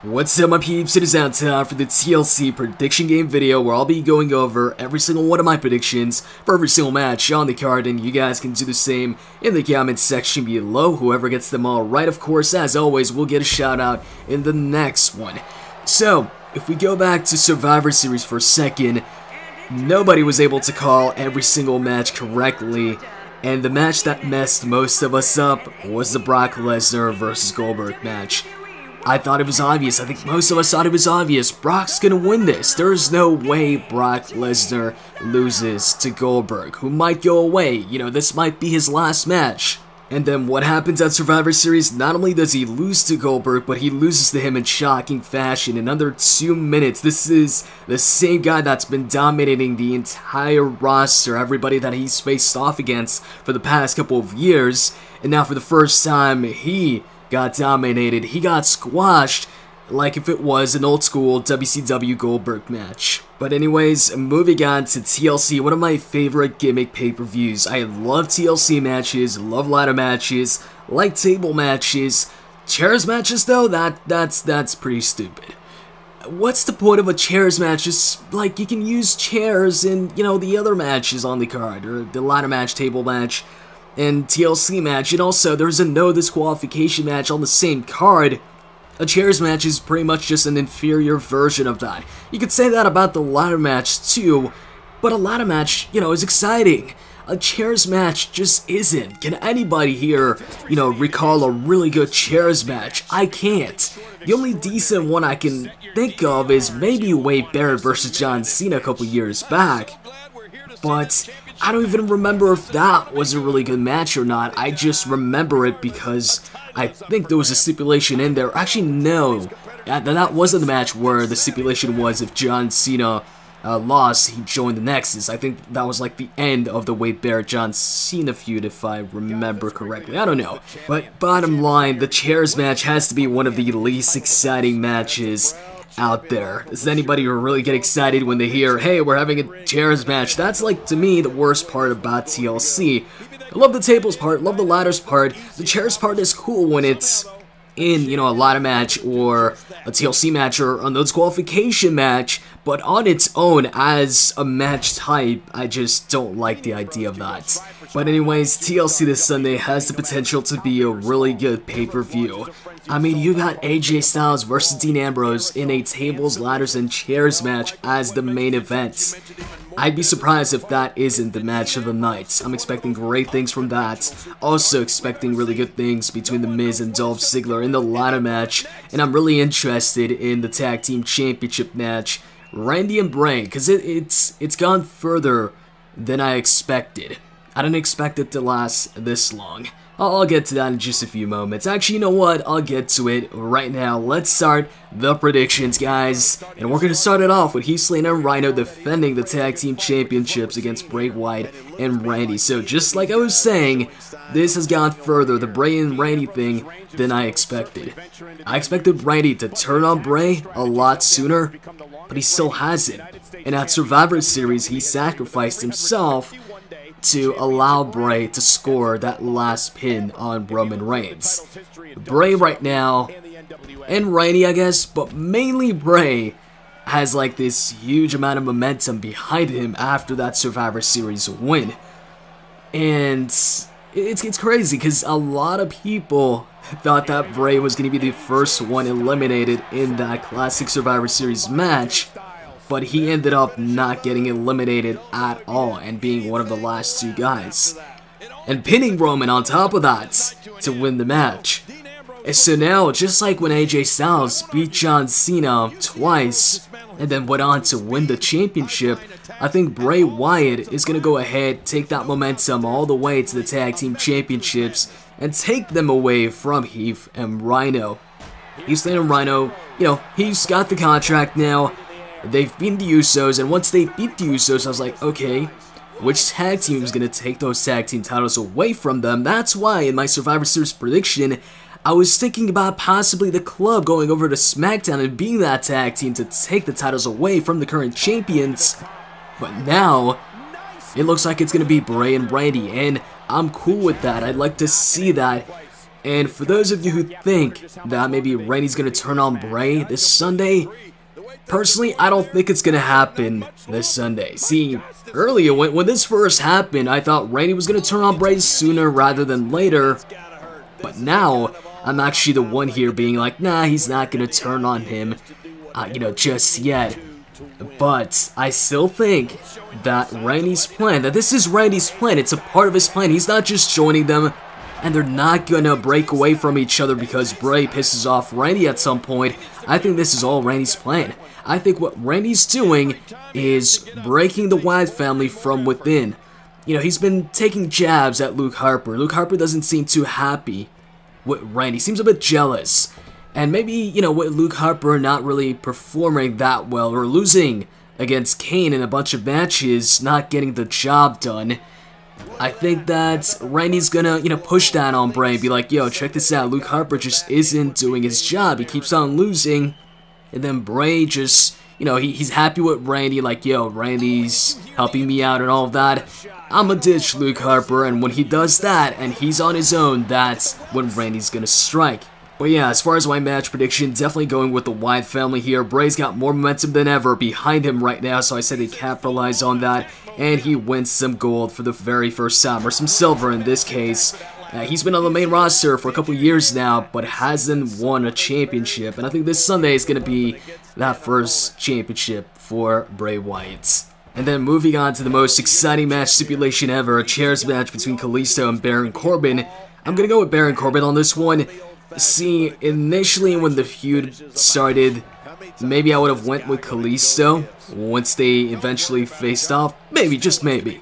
What's up my peeps, it is now time for the TLC prediction game video where I'll be going over every single one of my predictions for every single match on the card, and you guys can do the same in the comments section below. Whoever gets them all right, of course, as always, will get a shout out in the next one. So, if we go back to Survivor Series for a second, nobody was able to call every single match correctly, and the match that messed most of us up was the Brock Lesnar vs. Goldberg match. I thought it was obvious. I think most of us thought it was obvious. Brock's gonna win this. There's no way Brock Lesnar loses to Goldberg, who might go away. You know, this might be his last match. And then what happens at Survivor Series? Not only does he lose to Goldberg, but he loses to him in shocking fashion in under 2 minutes. This is the same guy that's been dominating the entire roster, everybody that he's faced off against for the past couple of years. And now for the first time, he got dominated. He got squashed like if it was an old school WCW Goldberg match. But anyways, moving on to TLC, one of my favorite gimmick pay-per-views. I love TLC matches, love ladder matches, like table matches. Chairs matches though, that's pretty stupid. What's the point of a chairs match? Just like you can use chairs in, you know, the other matches on the card, or the ladder match, table match, and TLC match, and also there's a no disqualification match on the same card. A chairs match is pretty much just an inferior version of that. You could say that about the ladder match too, but a ladder match, you know, is exciting. A chairs match just isn't. Can anybody here, you know, recall a really good chairs match? I can't. The only decent one I can think of is maybe Wade Barrett versus John Cena a couple years back, but I don't even remember if that was a really good match or not. I just remember it because I think there was a stipulation in there. Actually, no. That wasn't the match where the stipulation was if John Cena lost, he joined the Nexus. I think that was like the end of the Wade Barrett-John Cena feud, if I remember correctly. I don't know. But bottom line, the chairs match has to be one of the least exciting matches out there. Does anybody really get excited when they hear, hey, we're having a chairs match? That's, like, to me, the worst part about TLC. I love the tables part, love the ladders part. The chairs part is cool when it's in, you know, a ladder match or a TLC match or a no disqualification match, but on its own as a match type, I just don't like the idea of that. But anyways, TLC this Sunday has the potential to be a really good pay-per-view. I mean, you got AJ Styles versus Dean Ambrose in a tables, ladders, and chairs match as the main event. I'd be surprised if that isn't the match of the night. I'm expecting great things from that. Also expecting really good things between The Miz and Dolph Ziggler in the ladder match. And I'm really interested in the Tag Team Championship match, Randy and Bray, because it's gone further than I expected. I didn't expect it to last this long. I'll get to that in just a few moments. Actually, you know what? I'll get to it right now. Let's start the predictions, guys. And we're going to start it off with Heath, Slater, and Rhyno defending the Tag Team Championships against Bray Wyatt and Randy. So just like I was saying, this has gone further, the Bray and Randy thing, than I expected. I expected Randy to turn on Bray a lot sooner, but he still hasn't. And at Survivor Series, he sacrificed himself to allow Bray to score that last pin on Roman Reigns. Bray right now, and Randy I guess, but mainly Bray, has like this huge amount of momentum behind him after that Survivor Series win. And it's crazy because a lot of people thought that Bray was going to be the first one eliminated in that classic Survivor Series match, but he ended up not getting eliminated at all and being one of the last two guys, and pinning Roman on top of that to win the match. And so now, just like when AJ Styles beat John Cena twice and then went on to win the championship, I think Bray Wyatt is going to go ahead, take that momentum all the way to the Tag Team Championships and take them away from Heath and Rhyno. Heath and Rhyno, you know, he's got the contract now. They've beaten the Usos, and once they beat the Usos, I was like, okay, which tag team is going to take those tag team titles away from them? That's why in my Survivor Series prediction, I was thinking about possibly the Club going over to Smackdown and being that tag team to take the titles away from the current champions. But now, it looks like it's going to be Bray and Randy, and I'm cool with that. I'd like to see that. And for those of you who think that maybe Randy's going to turn on Bray this Sunday, personally, I don't think it's going to happen this Sunday. See, earlier, when this first happened, I thought Randy was going to turn on Bray sooner rather than later. But now, I'm actually the one here being like, nah, he's not going to turn on him, just yet. But I still think that Randy's plan, that this is Randy's plan, it's a part of his plan. He's not just joining them, and they're not gonna break away from each other because Bray pisses off Randy at some point. I think this is all Randy's plan. I think what Randy's doing is breaking the Wyatt family from within. He's been taking jabs at Luke Harper. Luke Harper doesn't seem too happy with Randy. Seems a bit jealous. And maybe, with Luke Harper not really performing that well or losing against Kane in a bunch of matches, not getting the job done, I think that Randy's gonna, push that on Bray, be like, yo, check this out, Luke Harper just isn't doing his job, he keeps on losing, and then Bray just, he's happy with Randy, like, yo, Randy's helping me out and all of that, I'ma ditch Luke Harper, and when he does that, and he's on his own, that's when Randy's gonna strike. But yeah, as far as my match prediction, definitely going with the Wyatt family here. Bray's got more momentum than ever behind him right now, so I said he capitalize on that, and he wins some gold for the very first time, or some silver in this case. He's been on the main roster for a couple years now, but hasn't won a championship, and I think this Sunday is going to be that first championship for Bray Wyatt. And then moving on to the most exciting match stipulation ever, a chairs match between Kalisto and Baron Corbin. I'm going to go with Baron Corbin on this one. See, initially when the feud started, maybe I would have went with Kalisto once they eventually faced off. Maybe, just maybe.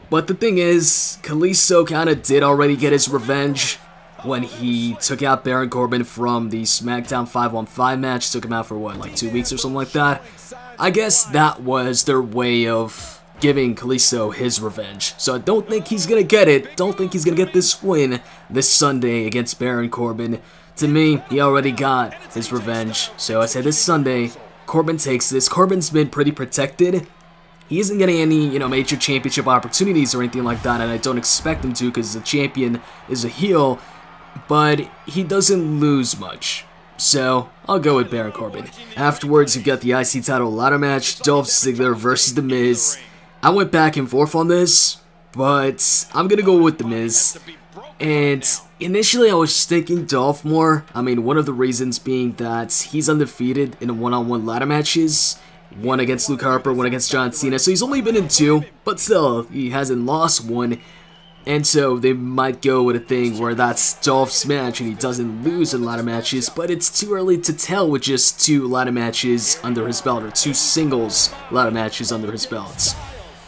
But the thing is, Kalisto kind of did already get his revenge when he took out Baron Corbin from the Smackdown 5-on-5 match. Took him out for what, like 2 weeks or something like that? I guess that was their way of giving Kalisto his revenge. So I don't think he's gonna get it. Don't think he's gonna get this win this Sunday against Baron Corbin. To me, he already got his revenge. So I said this Sunday, Corbin takes this. Corbin's been pretty protected. He isn't getting any, major championship opportunities or anything like that, and I don't expect him to because the champion is a heel, but he doesn't lose much. So, I'll go with Baron Corbin. Afterwards, you've got the IC title ladder match, Dolph Ziggler versus The Miz. I went back and forth on this, but I'm gonna go with The Miz. And initially I was thinking Dolph more. I mean, one of the reasons being that he's undefeated in one-on-one ladder matches. One against Luke Harper, one against John Cena. So he's only been in 2, but still, he hasn't lost one. And so they might go with a thing where that's Dolph's match and he doesn't lose in ladder matches, but it's too early to tell with just 2 ladder matches under his belt, or 2 singles ladder matches under his belt.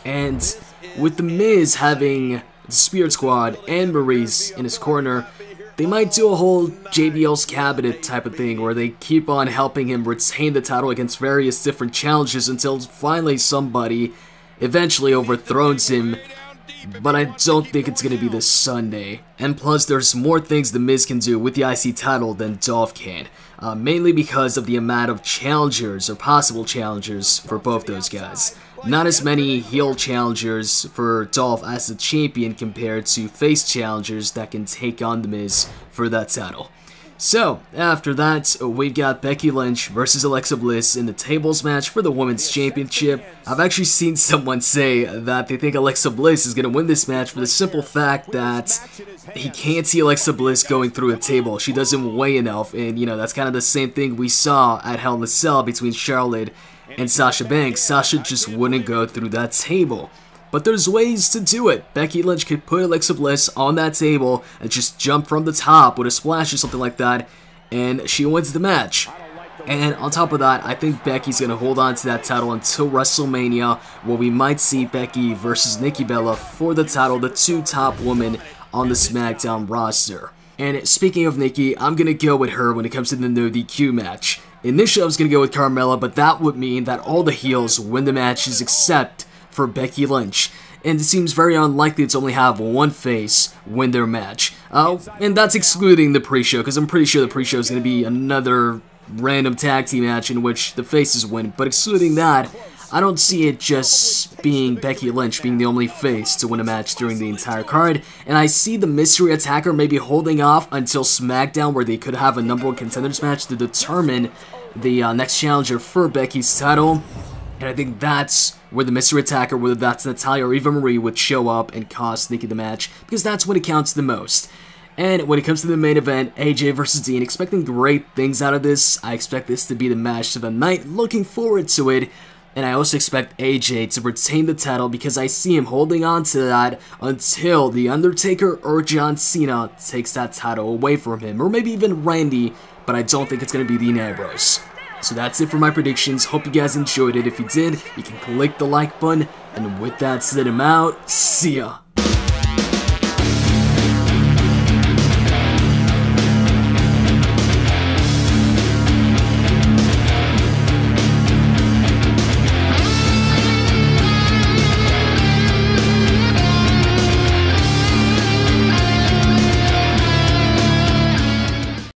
And with The Miz having the Spirit Squad and Maurice in his corner, they might do a whole JBL's cabinet type of thing where they keep on helping him retain the title against various different challenges until finally somebody eventually overthrows him. But I don't think it's going to be this Sunday. And plus, there's more things The Miz can do with the IC title than Dolph can. Mainly because of the amount of challengers, or possible challengers, for both those guys. Not as many heel challengers for Dolph as the champion compared to face challengers that can take on The Miz for that title. So, after that, we've got Becky Lynch versus Alexa Bliss in the tables match for the Women's Championship. I've actually seen someone say that they think Alexa Bliss is going to win this match for the simple fact that he can't see Alexa Bliss going through a table. She doesn't weigh enough, and that's kind of the same thing we saw at Hell in a Cell between Charlotte and Sasha Banks. Sasha just wouldn't go through that table. But there's ways to do it. Becky Lynch could put Alexa Bliss on that table and just jump from the top with a splash or something like that, and she wins the match. And on top of that, I think Becky's going to hold on to that title until WrestleMania, where we might see Becky versus Nikki Bella for the title, the 2 top women on the SmackDown roster. And speaking of Nikki, I'm going to go with her when it comes to the no DQ match. Initially I was going to go with Carmella, but that would mean that all the heels win the matches except for Becky Lynch, and it seems very unlikely to only have one face win their match. And that's excluding the pre-show, because I'm pretty sure the pre-show is going to be another random tag team match in which the faces win. But excluding that, I don't see it just being Becky Lynch being the only face to win a match during the entire card, and I see the mystery attacker maybe holding off until Smackdown, where they could have a number one contenders match to determine the next challenger for Becky's title. And I think that's where the mystery attacker, whether that's Natalya or Eva Marie, would show up and cost Nikki the match, because that's when it counts the most. And when it comes to the main event, AJ versus Dean, expecting great things out of this. I expect this to be the match of the night, looking forward to it. And I also expect AJ to retain the title, because I see him holding on to that until The Undertaker or John Cena takes that title away from him, or maybe even Randy, but I don't think it's going to be Dean Ambrose. So that's it for my predictions. Hope you guys enjoyed it. If you did, you can click the like button. And with that said, I'm out. See ya.